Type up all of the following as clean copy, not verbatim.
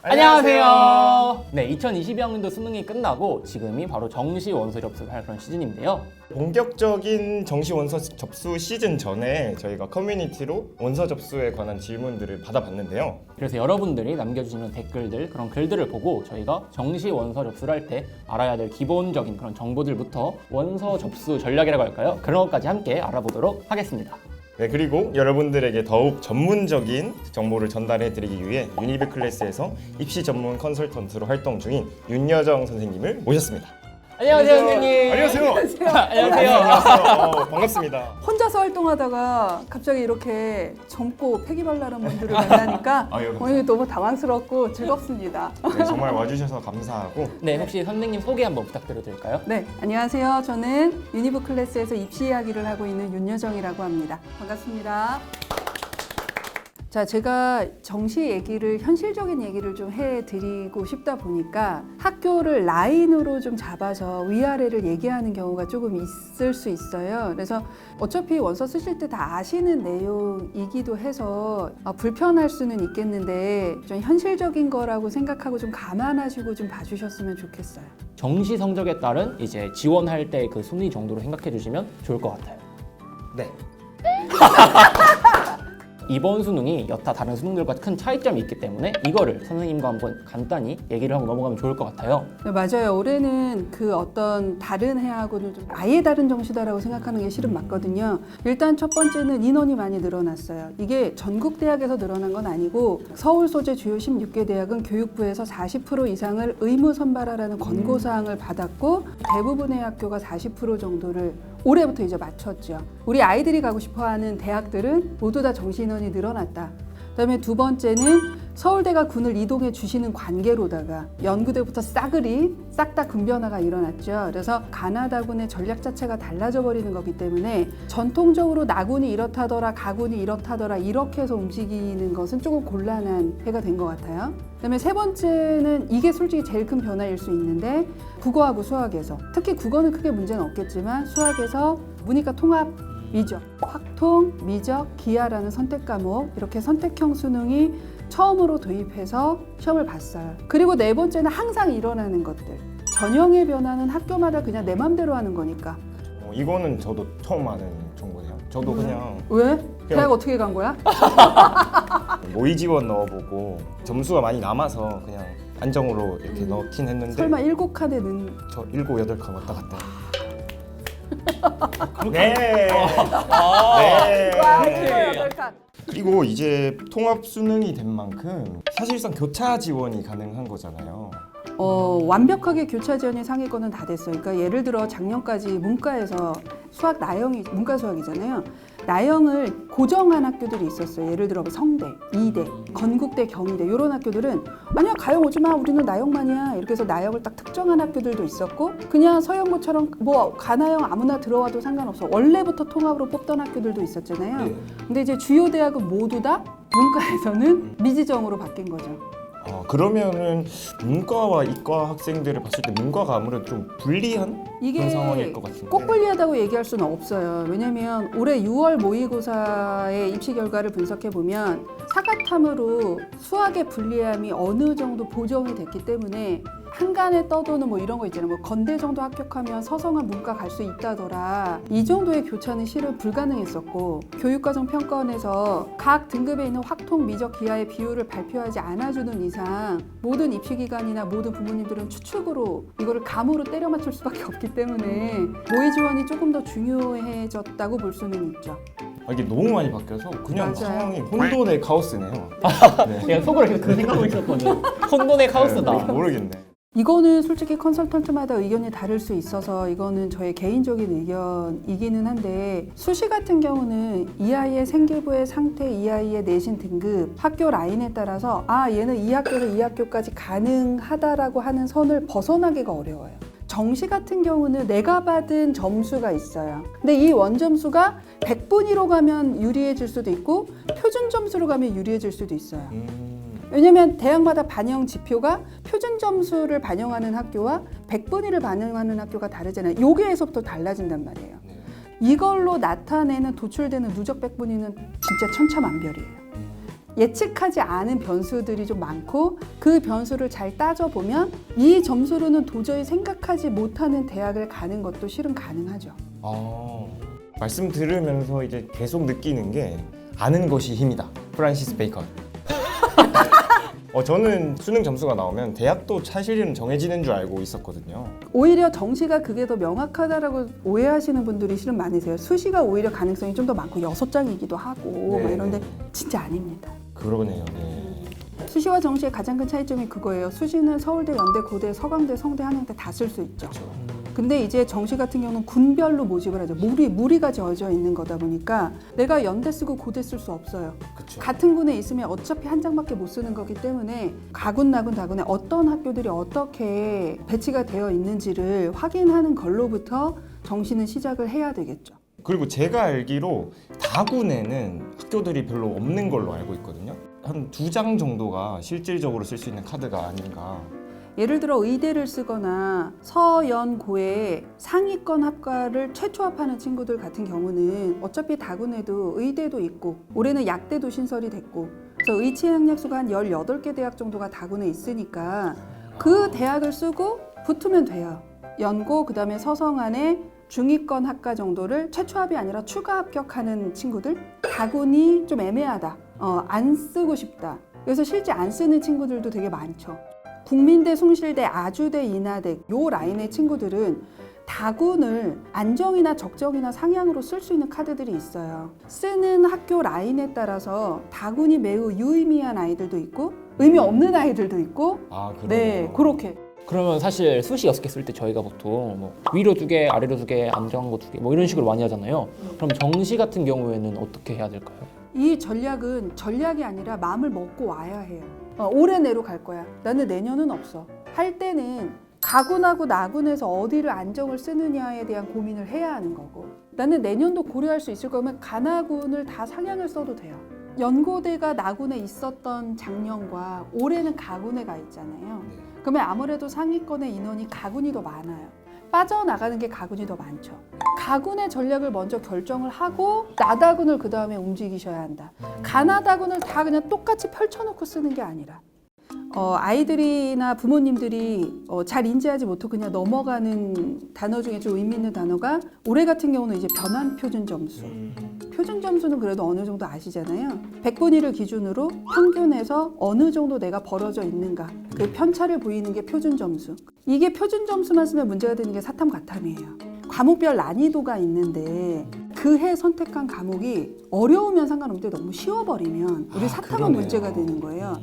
안녕하세요. 네, 2022학년도 수능이 끝나고 지금이 바로 정시 원서 접수를 할 그런 시즌인데요. 본격적인 정시 원서 접수 시즌 전에 저희가 커뮤니티로 원서 접수에 관한 질문들을 받아봤는데요. 그래서 여러분들이 남겨주시는 댓글들, 그런 글들을 보고 저희가 정시 원서 접수를 할 때 알아야 될 기본적인 그런 정보들부터 원서 접수 전략이라고 할까요? 그런 것까지 함께 알아보도록 하겠습니다. 네, 그리고 여러분들에게 더욱 전문적인 정보를 전달해드리기 위해 유니브 클래스에서 입시 전문 컨설턴트로 활동 중인 윤여정 선생님을 모셨습니다. 안녕하세요, 선생님. 안녕하세요. 안녕하세요. 반갑습니다. 혼자서 활동하다가 갑자기 이렇게 젊고 패기발랄한 분들을 만나니까 오늘 너무 당황스럽고 즐겁습니다. 네, 정말 와주셔서 감사하고 네, 혹시 선생님 소개 한번 부탁드려도 될까요? 네, 안녕하세요. 저는 유니브 클래스에서 입시 이야기를 하고 있는 윤여정이라고 합니다. 반갑습니다. 자, 제가 정시 얘기를, 현실적인 얘기를 좀 해드리고 싶다 보니까 학교를 라인으로 좀 잡아서 위아래를 얘기하는 경우가 조금 있을 수 있어요. 그래서 어차피 원서 쓰실 때 다 아시는 내용이기도 해서 불편할 수는 있겠는데 좀 현실적인 거라고 생각하고 좀 감안하시고 좀 봐주셨으면 좋겠어요. 정시 성적에 따른 이제 지원할 때 그 순위 정도로 생각해 주시면 좋을 것 같아요. 네. 이번 수능이 여타 다른 수능들과 큰 차이점이 있기 때문에 이거를 선생님과 한번 간단히 얘기를 하고 넘어가면 좋을 것 같아요. 네, 맞아요. 올해는 그 어떤 다른 해하고는 좀 아예 다른 정시다라고 생각하는 게 실은 맞거든요. 일단 첫 번째는 인원이 많이 늘어났어요. 이게 전국 대학에서 늘어난 건 아니고 서울 소재 주요 16개 대학은 교육부에서 40% 이상을 의무 선발하라는 권고사항을 받았고 대부분의 학교가 40% 정도를 올해부터 이제 맞췄죠. 우리 아이들이 가고 싶어하는 대학들은 모두 다 정시 인원이 늘어났다. 그다음에 두 번째는 서울대가 군을 이동해 주시는 관계로다가 연구대부터 싸그리 싹 다 군변화가 일어났죠. 그래서 가나다군의 전략 자체가 달라져 버리는 거기 때문에 전통적으로 나군이 이렇다더라 가군이 이렇다더라 이렇게 해서 움직이는 것은 조금 곤란한 해가 된 것 같아요. 그다음에 세 번째는 이게 솔직히 제일 큰 변화일 수 있는데 국어하고 수학에서 특히 국어는 크게 문제는 없겠지만 수학에서 문이과 통합 미적, 확통, 미적, 기하라는 선택 과목 이렇게 선택형 수능이 처음으로 도입해서 시험을 봤어요. 그리고 네 번째는 항상 일어나는 것들. 전형의 변화는 학교마다 그냥 내 맘대로 하는 거니까. 이거는 저도 처음 아는 정보예요. 저도 그냥 왜? 대학 어떻게 간 거야? 모의 지원 넣어보고 점수가 많이 남아서 그냥 안정으로 이렇게 넣긴 했는데 설마 7칸에 넣는 저 7, 8칸 왔다 갔다 네. 네. 와, 8칸. 그리고 이제 통합 수능이 된 만큼 사실상 교차 지원이 가능한 거잖아요. 완벽하게 교차 지원이 상위권은 다 됐어요. 그러니까 예를 들어 작년까지 문과에서 수학 나영이 문과 수학이잖아요. 나영을 고정한 학교들이 있었어요. 예를 들어 성대, 이대, 건국대, 경희대 이런 학교들은 아니야 가영 오지 마 우리는 나영만이야 이렇게 해서 나영을 딱 특정한 학교들도 있었고 그냥 서영고처럼 뭐 가나영 아무나 들어와도 상관없어 원래부터 통합으로 뽑던 학교들도 있었잖아요. 근데 이제 주요 대학은 모두 다 문과에서는 미지정으로 바뀐 거죠. 그러면은 문과와 이과 학생들을 봤을 때 문과가 아무래도 좀 불리한 그런 상황일 것 같은데 꼭 불리하다고 얘기할 수는 없어요. 왜냐면 올해 6월 모의고사의 입시 결과를 분석해 보면 사과탐으로 수학의 불리함이 어느 정도 보정이 됐기 때문에 한간에 떠도는 뭐 이런 거 있잖아요. 뭐 건대 정도 합격하면 서성한 문과 갈 수 있다더라. 이 정도의 교차는 실은 불가능했었고 교육과정 평가원에서 각 등급에 있는 확통, 미적, 기하의 비율을 발표하지 않아주는 이상 모든 입시기관이나 모든 부모님들은 추측으로 이거를 감으로 때려 맞출 수밖에 없기 때문에 모의 지원이 조금 더 중요해졌다고 볼 수는 있죠. 이게 너무 많이 바뀌어서 그냥 맞아요. 상황이 혼돈의 카오스네요. 네. 그냥 속으로 계속 그 생각하고 있었거든. 혼돈의 카오스다. 모르겠네. 이거는 솔직히 컨설턴트마다 의견이 다를 수 있어서 이거는 저의 개인적인 의견이기는 한데 수시 같은 경우는 이 아이의 생기부의 상태, 이 아이의 내신 등급, 학교 라인에 따라서 얘는 이 학교에서 이 학교까지 가능하다라고 하는 선을 벗어나기가 어려워요. 정시 같은 경우는 내가 받은 점수가 있어요. 근데 이 원점수가 100분위로 가면 유리해질 수도 있고 표준 점수로 가면 유리해질 수도 있어요. 왜냐면 대학마다 반영 지표가 표준 점수를 반영하는 학교와 100분위를 반영하는 학교가 다르잖아요. 여기에서부터 달라진단 말이에요. 이걸로 나타내는 도출되는 누적 100분위는 진짜 천차만별이에요. 예측하지 않은 변수들이 좀 많고 그 변수를 잘 따져보면 이 점수로는 도저히 생각하지 못하는 대학을 가는 것도 실은 가능하죠. 말씀 들으면서 이제 계속 느끼는 게 아는 것이 힘이다. 프란시스 베이컨. 저는 수능 점수가 나오면 대학도 사실은 정해지는 줄 알고 있었거든요. 오히려 정시가 그게 더 명확하다라고 오해하시는 분들이 실은 많으세요. 수시가 오히려 가능성이 좀 더 많고 6장이기도 하고 막 이런데 진짜 아닙니다. 그러네요. 네. 수시와 정시의 가장 큰 차이점이 그거예요. 수시는 서울대, 연대, 고대, 서강대, 성대, 한양대 다 쓸 수 있죠. 근데 이제 정시 같은 경우는 군별로 모집을 하죠. 무리가 지어져 있는 거다 보니까 내가 연대 쓰고 고대 쓸 수 없어요. 그쵸. 같은 군에 있으면 어차피 한 장밖에 못 쓰는 거기 때문에 가군, 나군, 다군에 어떤 학교들이 어떻게 배치가 되어 있는지를 확인하는 걸로부터 정시는 시작을 해야 되겠죠. 그리고 제가 알기로 다군에는 학교들이 별로 없는 걸로 알고 있거든요. 한 2장 정도가 실질적으로 쓸 수 있는 카드가 아닌가. 예를 들어 의대를 쓰거나 서연고에 상위권 학과를 최초합하는 친구들 같은 경우는 어차피 다군에도 의대도 있고 올해는 약대도 신설이 됐고 그래서 의치학력 수가 한 18개 대학 정도가 다군에 있으니까 그 대학을 쓰고 붙으면 돼요. 연고 그다음에 서성안에 중위권 학과 정도를 최초합이 아니라 추가 합격하는 친구들 다군이 좀 애매하다. 안 쓰고 싶다. 그래서 실제 안 쓰는 친구들도 되게 많죠. 국민대, 숭실대, 아주대, 인하대 요 라인의 친구들은 다군을 안정이나 적정이나 상향으로 쓸 수 있는 카드들이 있어요. 쓰는 학교 라인에 따라서 다군이 매우 유의미한 아이들도 있고 의미 없는 아이들도 있고 그러네요. 네, 그렇게. 그러면 사실 수시 6개 쓸 때 저희가 보통 뭐 위로 2개, 아래로 2개, 안정한 거 2개 뭐 이런 식으로 많이 하잖아요. 그럼 정시 같은 경우에는 어떻게 해야 될까요? 이 전략은 전략이 아니라 마음을 먹고 와야 해요. 올해 내로 갈 거야. 나는 내년은 없어. 할 때는 가군하고 나군에서 어디를 안정을 쓰느냐에 대한 고민을 해야 하는 거고 나는 내년도 고려할 수 있을 거면 가나군을 다 상향을 써도 돼요. 연고대가 나군에 있었던 작년과 올해는 가군에 가 있잖아요. 그러면 아무래도 상위권의 인원이 가군이 더 많아요. 빠져나가는 게 가군이 더 많죠. 가군의 전략을 먼저 결정을 하고 나다군을 그 다음에 움직이셔야 한다. 가나다군을 다 그냥 똑같이 펼쳐놓고 쓰는 게 아니라 아이들이나 부모님들이 잘 인지하지 못하고 그냥 넘어가는 단어 중에 좀 의미 있는 단어가 올해 같은 경우는 이제 변환 표준 점수. 표준 점수는 그래도 어느 정도 아시잖아요. 100분위를 기준으로 평균에서 어느 정도 내가 벌어져 있는가 그 편차를 보이는 게 표준 점수. 이게 표준 점수만 쓰면 문제가 되는 게 사탐 가탐이에요. 과목별 난이도가 있는데 그 해 선택한 과목이 어려우면 상관없는데 너무 쉬워버리면 우리 사탐은 그러네요. 문제가 되는 거예요.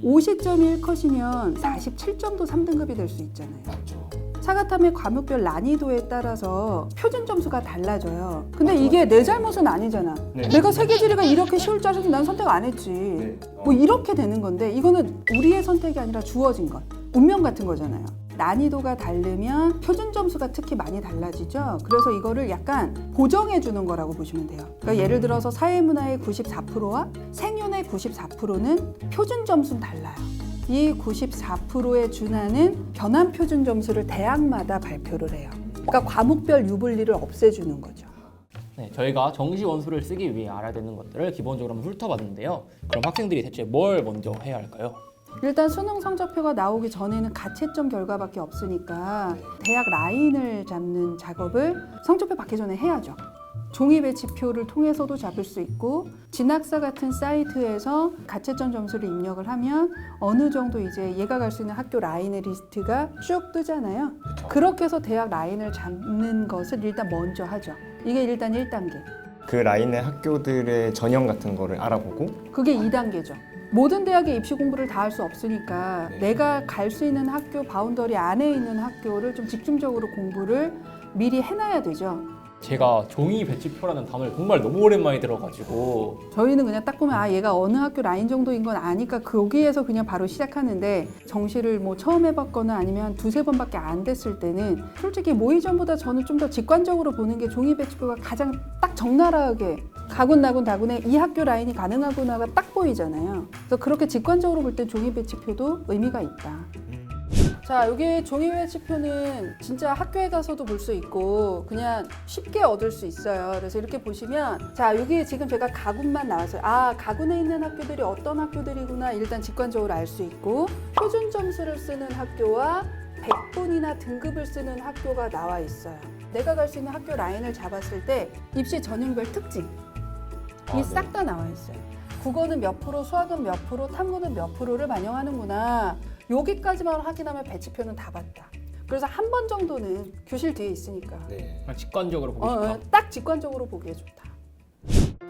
50점이 1컷이면 47점도 3등급이 될 수 있잖아요. 맞죠. 사과탐의 과목별 난이도에 따라서 표준 점수가 달라져요. 근데 이게 내 잘못은 아니잖아. 네. 내가 세계지리가 이렇게 쉬울 줄 알았는데 난 선택 안 했지. 네. 뭐 이렇게 되는 건데 이거는 우리의 선택이 아니라 주어진 것. 운명 같은 거잖아요. 난이도가 다르면 표준 점수가 특히 많이 달라지죠. 그래서 이거를 약간 보정해 주는 거라고 보시면 돼요. 그러니까 예를 들어서 사회문화의 94%와 생윤의 94%는 표준 점수는 달라요. 이 94%에 준하는 변환 표준 점수를 대학마다 발표를 해요. 그러니까 과목별 유불리를 없애주는 거죠. 네, 저희가 정시 원수를 쓰기 위해 알아야 되는 것들을 기본적으로 한번 훑어봤는데요. 그럼 학생들이 대체 뭘 먼저 해야 할까요? 일단 수능 성적표가 나오기 전에는 가채점 결과밖에 없으니까 대학 라인을 잡는 작업을 성적표 받기 전에 해야죠. 종이 배치표를 통해서도 잡을 수 있고 진학사 같은 사이트에서 가채점 점수를 입력을 하면 어느 정도 이제 얘가 갈 수 있는 학교 라인의 리스트가 쭉 뜨잖아요. 그렇게 해서 대학 라인을 잡는 것을 일단 먼저 하죠. 이게 일단 1단계. 그 라인의 학교들의 전형 같은 거를 알아보고 그게 2단계죠. 모든 대학의 입시 공부를 다 할 수 없으니까 네. 내가 갈 수 있는 학교 바운더리 안에 있는 학교를 좀 집중적으로 공부를 미리 해놔야 되죠. 제가 종이 배치표라는 단어를 정말 너무 오랜만에 들어가지고 저희는 그냥 딱 보면 얘가 어느 학교 라인 정도인 건 아니까 거기에서 그냥 바로 시작하는데 정시를 뭐 처음 해봤거나 아니면 한 2-3번밖에 안 됐을 때는 솔직히 모의 전보다 저는 좀 더 직관적으로 보는 게 종이 배치표가 가장 딱 적나라하게 가군 나군 다군에 이 학교 라인이 가능하구나가 딱 보이잖아요. 그래서 그렇게 직관적으로 볼 때 종이 배치표도 의미가 있다. 자, 여기 종이 배치표는 진짜 학교에 가서도 볼 수 있고 그냥 쉽게 얻을 수 있어요. 그래서 이렇게 보시면 자, 여기 지금 제가 가군만 나왔어요. 아, 가군에 있는 학교들이 어떤 학교들이구나 일단 직관적으로 알 수 있고 표준 점수를 쓰는 학교와 100분이나 등급을 쓰는 학교가 나와 있어요. 내가 갈 수 있는 학교 라인을 잡았을 때 입시 전형별 특징 이 싹 다 나와 있어요. 국어는 몇 프로, 수학은 몇 프로, 탐구는 몇 프로를 반영하는구나. 여기까지만 확인하면 배치표는 다 봤다. 그래서 한 번 정도는 교실 뒤에 있으니까 네. 직관적으로 보고 싶다. 딱 직관적으로 보기에 좋다.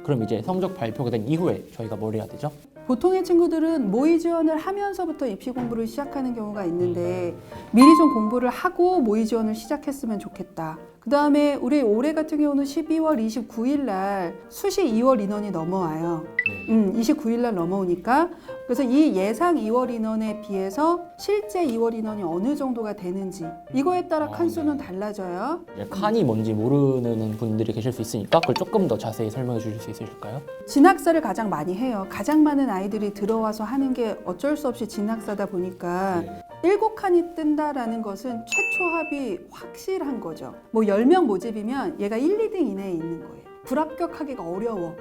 그럼 이제 성적 발표가 된 이후에 저희가 뭘 해야 되죠? 보통의 친구들은 모의 지원을 하면서부터 입시 공부를 시작하는 경우가 있는데 미리 좀 공부를 하고 모의 지원을 시작했으면 좋겠다. 그 다음에 우리 올해 같은 경우는 12월 29일 날 수시 2월 인원이 넘어와요. 29일 날 넘어오니까 그래서 이 예상 2월 인원에 비해서 실제 2월 인원이 어느 정도가 되는지 이거에 따라 칸수는 달라져요. 칸이 뭔지 모르는 분들이 계실 수 있으니까 그걸 조금 더 자세히 설명해 주실 수 있으실까요? 진학사를 가장 많이 해요. 가장 많은 아이들이 들어와서 하는 게 어쩔 수 없이 진학사다 보니까 7칸이 뜬다라는 것은 최초 합이 확실한 거죠. 뭐 10명 모집이면 얘가 1, 2등 이내에 있는 거예요. 불합격하기가 어려워.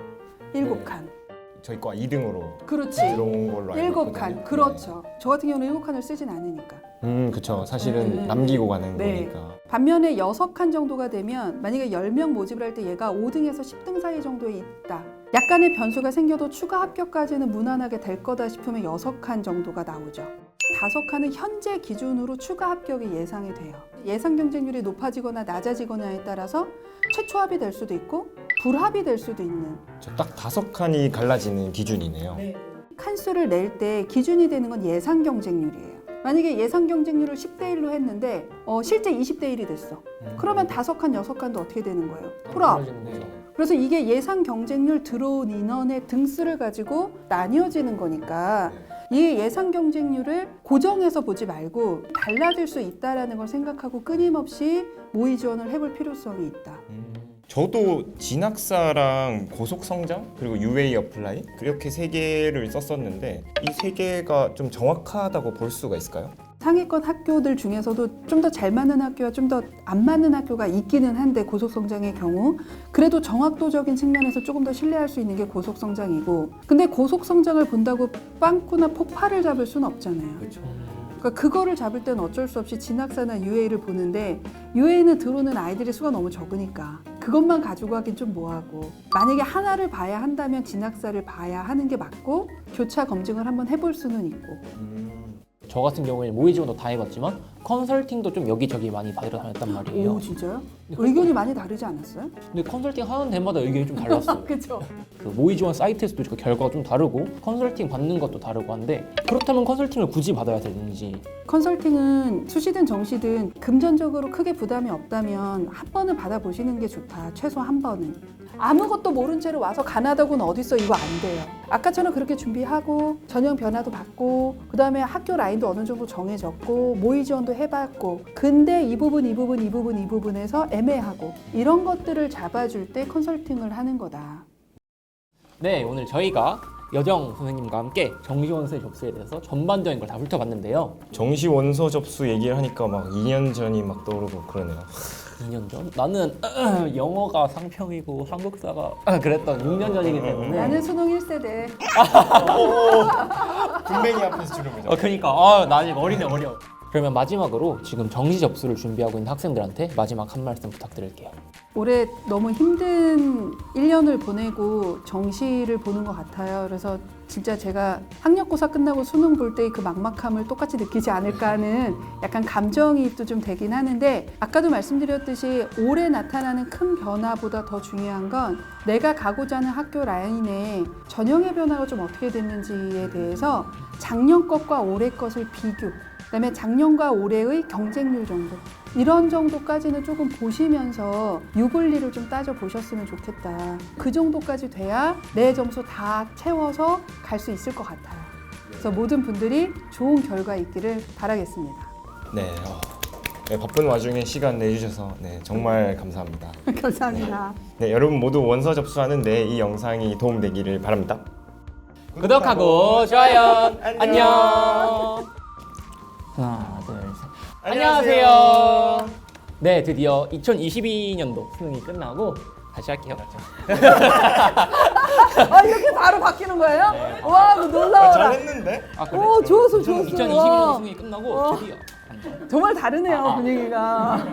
7칸. 저희 과 2등으로 그렇지. 들어온 걸로 알고 7칸. 있거든요. 그렇죠. 저 같은 경우는 7칸을 쓰진 않으니까. 그렇죠. 사실은 남기고 가는 네. 거니까. 반면에 6칸 정도가 되면 만약에 10명 모집을 할 때 얘가 5등에서 10등 사이 정도에 있다. 약간의 변수가 생겨도 추가 합격까지는 무난하게 될 거다 싶으면 6칸 정도가 나오죠. 5칸은 현재 기준으로 추가 합격이 예상이 돼요. 예상 경쟁률이 높아지거나 낮아지거나에 따라서 최초 합이 될 수도 있고 불합이 될 수도 있는 딱 5칸이 갈라지는 기준이네요. 칸수를 낼 때 기준이 되는 건 예상 경쟁률이에요. 만약에 예상 경쟁률을 10대 1로 했는데 실제 20대 1이 됐어. 그러면 5칸, 6칸도 어떻게 되는 거예요? 불합. 그래서 이게 예상 경쟁률 들어온 인원의 등수를 가지고 나뉘어지는 거니까 이 예상 경쟁률을 고정해서 보지 말고 달라질 수 있다는 걸 생각하고 끊임없이 모의 지원을 해볼 필요성이 있다. 저도 진학사랑 고속성장 그리고 UA 어플라이 그렇게 3개를 썼었는데 이 3개가 좀 정확하다고 볼 수가 있을까요? 상위권 학교들 중에서도 좀 더 잘 맞는 학교와 좀 더 안 맞는 학교가 있기는 한데 고속성장의 경우 그래도 정확도적인 측면에서 조금 더 신뢰할 수 있는 게 고속성장이고 근데 고속성장을 본다고 빵꾸나 폭발을 잡을 수는 없잖아요. 그렇죠. 그러니까 그거를 잡을 때는 어쩔 수 없이 진학사나 UA를 보는데 UA는 들어오는 아이들의 수가 너무 적으니까 그것만 가지고 하긴 좀 뭐하고 만약에 하나를 봐야 한다면 진학사를 봐야 하는 게 맞고 교차 검증을 한번 해볼 수는 있고 저 같은 경우에 모의 지원도 다 해봤지만 컨설팅도 좀 여기저기 많이 받으러 다녔단 말이에요. 오 진짜요? 의견이 많이 다르지 않았어요? 근데 컨설팅 하는 데마다 의견이 좀 달랐어요. 그렇죠. 그 모의 지원 사이트에서도 그 결과가 좀 다르고 컨설팅 받는 것도 다르고 한데 그렇다면 컨설팅을 굳이 받아야 되는지 컨설팅은 수시든 정시든 금전적으로 크게 부담이 없다면 한 번은 받아보시는 게 좋다. 최소 한 번은. 아무것도 모른 채로 와서 가나다고는 어딨어 이거 안 돼요. 아까처럼 그렇게 준비하고 전형 변화도 받고 그 다음에 학교 라인도 어느 정도 정해졌고 모의 지원도 해봤고 근데 이 부분에서 애매하고 이런 것들을 잡아줄 때 컨설팅을 하는 거다. 네, 오늘 저희가 여정 선생님과 함께 정시원서의 접수에 대해서 전반적인 걸 다 훑어봤는데요. 정시 원서 접수 얘기를 하니까 막 2년 전이 막 떠오르고 그러네요. 2년 전? 나는 영어가 상평이고 한국사가 그랬던 6년 전이기 때문에 나는 수능 1세대. 군뱅이 앞에서 주는 거죠. 그러니까 나 아직 어려. 그러면 마지막으로 지금 정시 접수를 준비하고 있는 학생들한테 마지막 한 말씀 부탁드릴게요. 올해 너무 힘든 1년을 보내고 정시를 보는 것 같아요. 그래서 진짜 제가 학력고사 끝나고 수능 볼 때 그 막막함을 똑같이 느끼지 않을까 하는 약간 감정이입도 좀 되긴 하는데 아까도 말씀드렸듯이 올해 나타나는 큰 변화보다 더 중요한 건 내가 가고자 하는 학교 라인에 전형의 변화가 좀 어떻게 됐는지에 대해서 작년 것과 올해 것을 비교 그다음에 작년과 올해의 경쟁률 정도 이런 정도까지는 조금 보시면서 유불리를 좀 따져보셨으면 좋겠다. 그 정도까지 돼야 내 점수 다 채워서 갈 수 있을 것 같아요. 그래서 모든 분들이 좋은 결과 있기를 바라겠습니다. 네, 네, 바쁜 와중에 시간 내주셔서 네, 정말 감사합니다. 감사합니다. 네, 여러분 모두 원서 접수하는 데 이 영상이 도움되기를 바랍니다. 구독하고 좋아요. 안녕. 하나, 둘, 셋. 안녕하세요. 네, 드디어 2022년도 수능이 끝나고 다시 할게요. 아 이렇게 바로 바뀌는 거예요? 와, 너 놀라워라. 잘했는데? 아, 그래? 오, 좋았어, 좋았어. 2022년 와. 수능이 끝나고 와. 드디어 정말 다르네요, 분위기가.